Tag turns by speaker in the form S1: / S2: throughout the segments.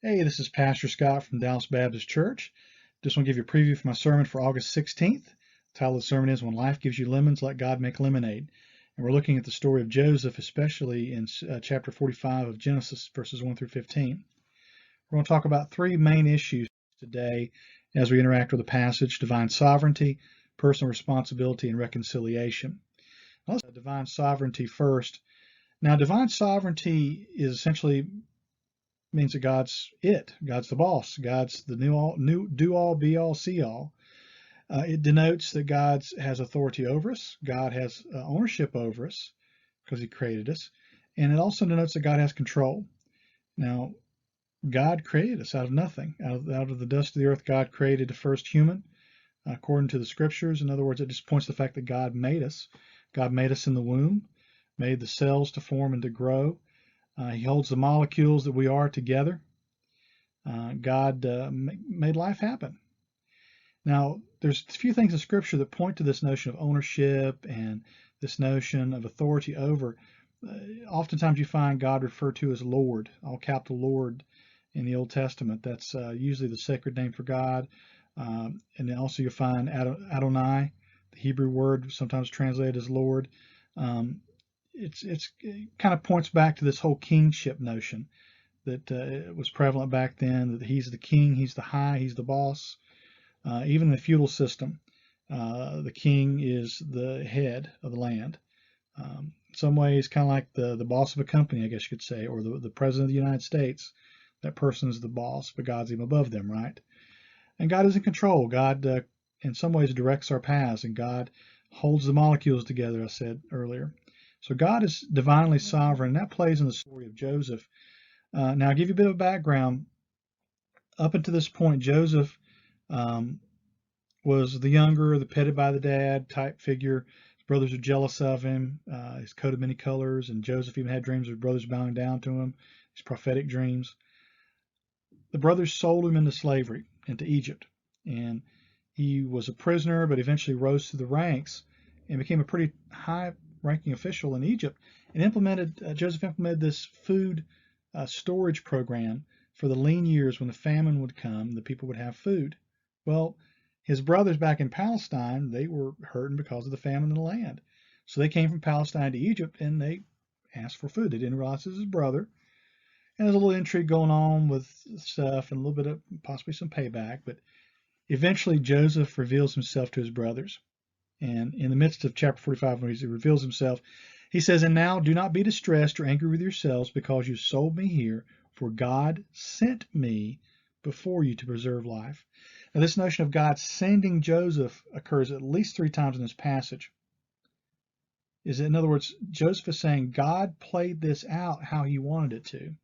S1: Hey, this is Pastor Scott from Dallas Baptist Church. Just want to give you a preview for my sermon for August 16th. The title of the sermon is When Life Gives You Lemons, Let God Make Lemonade. And we're looking at the story of Joseph, especially in chapter 45 of Genesis, verses 1 through 15. We're going to talk about three main issues today as we interact with the passage: divine sovereignty, personal responsibility, and reconciliation. Let's divine sovereignty first. Now, divine sovereignty is essentially means that God's the boss. God's the do all, be all, see all. It denotes that God has authority over us. God has ownership over us because he created us. And it also denotes that God has control. Now, God created us out of nothing. Out of the dust of the earth, God created the first human, according to the scriptures. In other words, it just points to the fact that God made us. God made us in the womb, made the cells to form and to grow. He holds the molecules that we are together. God made life happen. Now, there's a few things in Scripture that point to this notion of ownership and this notion of authority over. Oftentimes you find God referred to as Lord, all capital Lord in the Old Testament. That's usually the sacred name for God. And then also you find Adonai, the Hebrew word sometimes translated as Lord. It kind of points back to this whole kingship notion that was prevalent back then, that he's the king, he's the high, he's the boss. Even in the feudal system, the king is the head of the land. In some ways, kind of like the boss of a company, I guess you could say, or the president of the United States. That person's the boss, but God's even above them, right? And God is in control. God, in some ways, directs our paths, and God holds the molecules together, I said earlier. So God is divinely sovereign, and that plays in the story of Joseph. Now, I'll give you a bit of background. Up until this point, Joseph was the younger, the petted by the dad type figure. His brothers are jealous of him. His coat of many colors, and Joseph even had dreams of his brothers bowing down to him, his prophetic dreams. The brothers sold him into slavery, into Egypt, and he was a prisoner, but eventually rose through the ranks and became a pretty high-ranking official in Egypt, and Joseph implemented this food storage program for the lean years when the famine would come, the people would have food. Well, his brothers back in Palestine, they were hurting because of the famine in the land. So they came from Palestine to Egypt and they asked for food. They didn't realize it was his brother. And there's a little intrigue going on with stuff and a little bit of possibly some payback. But eventually Joseph reveals himself to his brothers. And in the midst of chapter 45, when he reveals himself, he says, "And now do not be distressed or angry with yourselves because you sold me here, for God sent me before you to preserve life." Now, this notion of God sending Joseph occurs at least 3 times in this passage. In other words, Joseph is saying God played this out how he wanted it to.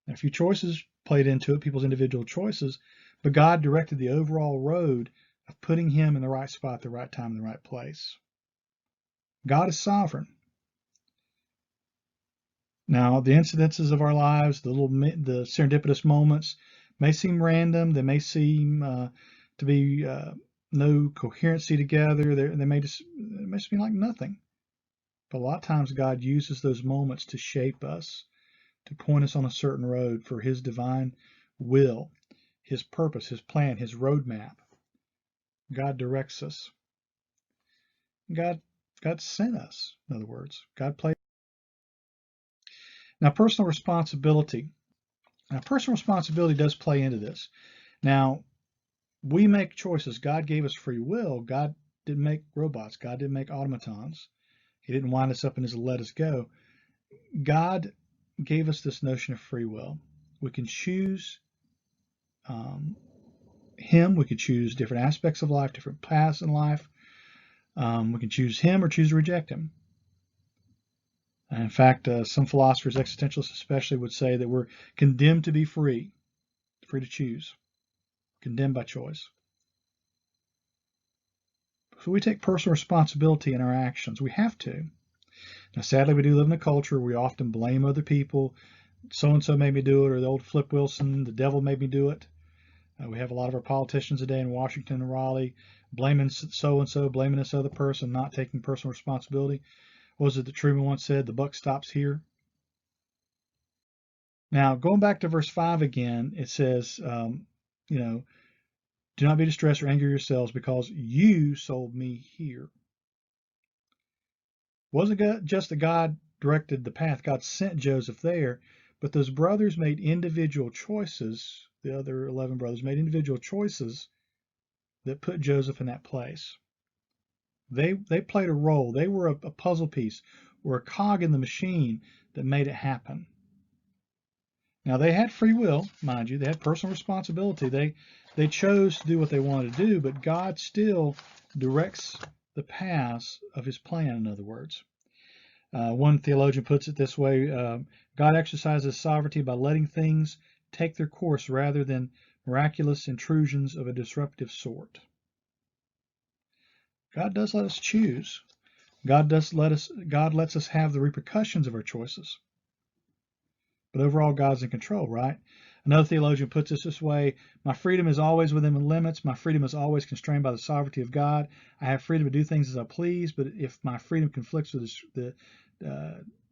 S1: Now, a few choices played into it, people's individual choices, but God directed the overall road of putting him in the right spot, the right time, in the right place. God is sovereign. Now, the incidences of our lives, the serendipitous moments, may seem random. They may seem to be no coherency together. They may just seem like nothing. But a lot of times God uses those moments to shape us, to point us on a certain road for his divine will, his purpose, his plan, his roadmap. God directs us. God sent us, in other words. God played. Now, personal responsibility. Now, personal responsibility does play into this. Now, we make choices. God gave us free will. God didn't make robots. God didn't make automatons. He didn't wind us up and just let us go. God gave us this notion of free will. We can choose him. We could choose different aspects of life, different paths in life. We can choose him or choose to reject him. And in fact, some philosophers, existentialists especially, would say that we're condemned to be free to choose, condemned by choice. So we take personal responsibility in our actions. We have to. Now, sadly, we do live in a culture where we often blame other people. So-and-so made me do it, or the old Flip Wilson, the devil made me do it. We have a lot of our politicians today in Washington and Raleigh blaming so-and-so, blaming this other person, not taking personal responsibility. What was it that Truman once said? The buck stops here. Now, going back to verse 5 again, it says, you know, do not be distressed or angry yourselves because you sold me here. Wasn't just that God directed the path, God sent Joseph there, but those brothers made individual choices. The other 11 brothers made individual choices that put Joseph in that place. They played a role. They were a puzzle piece or a cog in the machine that made it happen. Now, they had free will, mind you. They had personal responsibility. They chose to do what they wanted to do, but God still directs the paths of his plan, in other words. One theologian puts it this way, God exercises sovereignty by letting things take their course rather than miraculous intrusions of a disruptive sort. God does let us choose. God lets us have the repercussions of our choices. But overall, God's in control, right? Another theologian puts it this way, my freedom is always within limits. My freedom is always constrained by the sovereignty of God. I have freedom to do things as I please, but if my freedom conflicts with the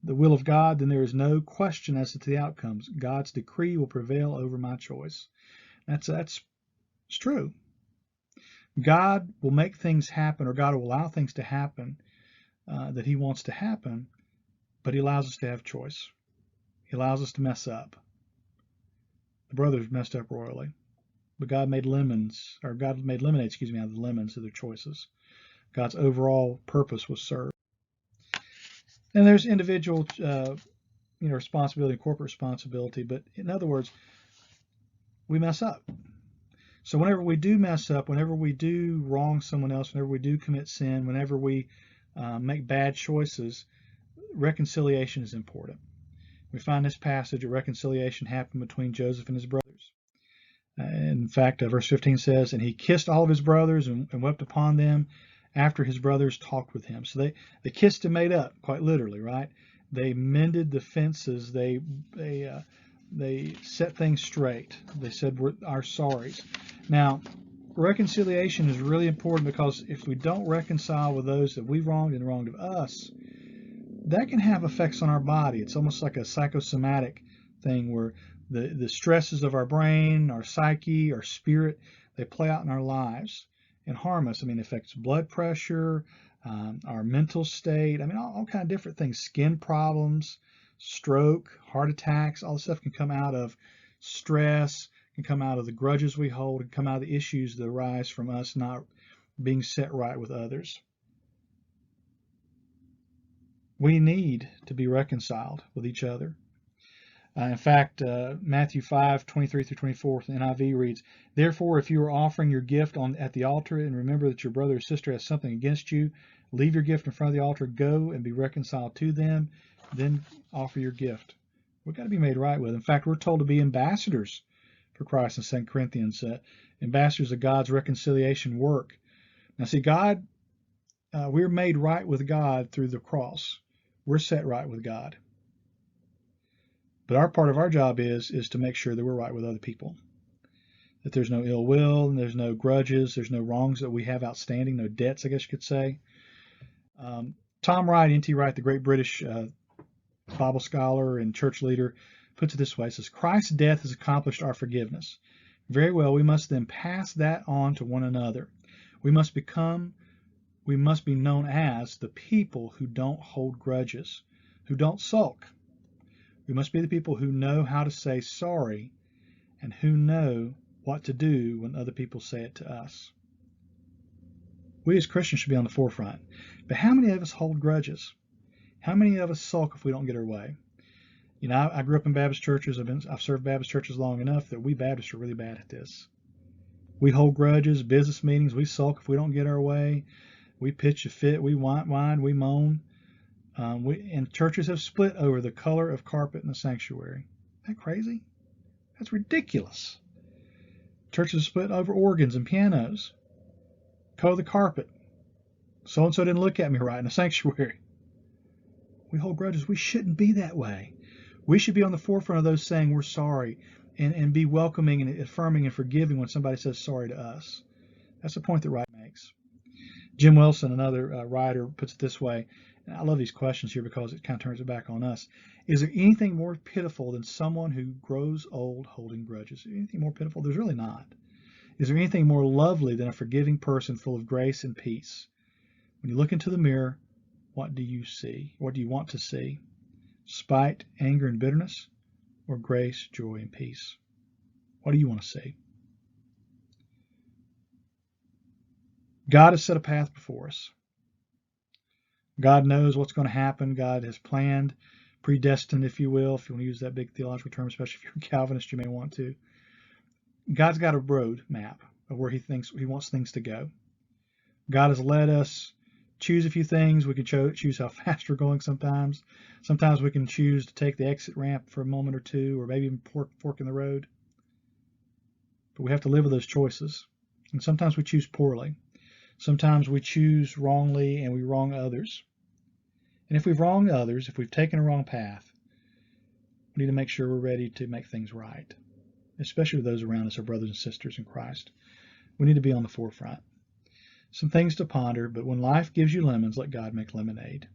S1: will of God, then there is no question as to the outcomes. God's decree will prevail over my choice. That's it's true. God will make things happen, or God will allow things to happen that he wants to happen, but he allows us to have choice. He allows us to mess up. The brothers messed up royally, but God made lemonade, out of the lemons of their choices. God's overall purpose was served. And there's individual, responsibility and corporate responsibility, but in other words, we mess up. So whenever we do mess up, whenever we do wrong someone else, whenever we do commit sin, whenever we make bad choices, reconciliation is important. We find this passage, a reconciliation happened between Joseph and his brothers. In fact, verse 15 says, and he kissed all of his brothers and wept upon them after his brothers talked with him. So they kissed and made up, quite literally, right? They mended the fences. They set things straight. They said our sorries. Now, reconciliation is really important because if we don't reconcile with those that we wronged and wronged of us, that can have effects on our body. It's almost like a psychosomatic thing where the stresses of our brain, our psyche, our spirit, they play out in our lives and harm us. I mean, it affects blood pressure, our mental state. I mean, all kind of different things, skin problems, stroke, heart attacks, all this stuff can come out of stress, can come out of the grudges we hold, can come out of the issues that arise from us not being set right with others. We need to be reconciled with each other. In fact, Matthew 5:23 through 24, the NIV reads, therefore, if you are offering your gift at the altar and remember that your brother or sister has something against you, leave your gift in front of the altar, go and be reconciled to them, then offer your gift. We've got to be made right with. In fact, we're told to be ambassadors for Christ in 2 Corinthians, ambassadors of God's reconciliation work. Now, see, God, we're made right with God through the cross. We're set right with God. But our part of our job is to make sure that we're right with other people, that there's no ill will, and there's no grudges, there's no wrongs that we have outstanding, no debts, I guess you could say. Tom Wright, N.T. Wright, the great British Bible scholar and church leader, puts it this way. He says, Christ's death has accomplished our forgiveness. Very well, we must then pass that on to one another. We must be known as the people who don't hold grudges, who don't sulk. We must be the people who know how to say sorry and who know what to do when other people say it to us. We as Christians should be on the forefront. But how many of us hold grudges? How many of us sulk if we don't get our way? You know, I grew up in Baptist churches. I've served Baptist churches long enough that we Baptists are really bad at this. We hold grudges, business meetings, we sulk if we don't get our way. We pitch a fit, we whine, we moan. And churches have split over the color of carpet in the sanctuary. Isn't that crazy? That's ridiculous. Churches split over organs and pianos. Color the carpet. So-and-so didn't look at me right in the sanctuary. We hold grudges. We shouldn't be that way. We should be on the forefront of those saying we're sorry and be welcoming and affirming and forgiving when somebody says sorry to us. That's the point that Wright makes. Jim Wilson, another writer, puts it this way, and I love these questions here because it kind of turns it back on us. Is there anything more pitiful than someone who grows old holding grudges? Is there anything more pitiful? There's really not. Is there anything more lovely than a forgiving person full of grace and peace? When you look into the mirror, what do you see? What do you want to see? Spite, anger, and bitterness, or grace, joy, and peace? What do you want to see? God has set a path before us. God knows what's going to happen. God has planned, predestined, if you will, if you want to use that big theological term, especially if you're a Calvinist, you may want to. God's got a road map of where he wants things to go. God has let us choose a few things. We can choose how fast we're going sometimes. Sometimes we can choose to take the exit ramp for a moment or two, or maybe even fork in the road. But we have to live with those choices. And sometimes we choose poorly. Sometimes we choose wrongly and we wrong others. And if we've wronged others, if we've taken a wrong path, we need to make sure we're ready to make things right, especially with those around us, our brothers and sisters in Christ. We need to be on the forefront. Some things to ponder, but when life gives you lemons, let God make lemonade.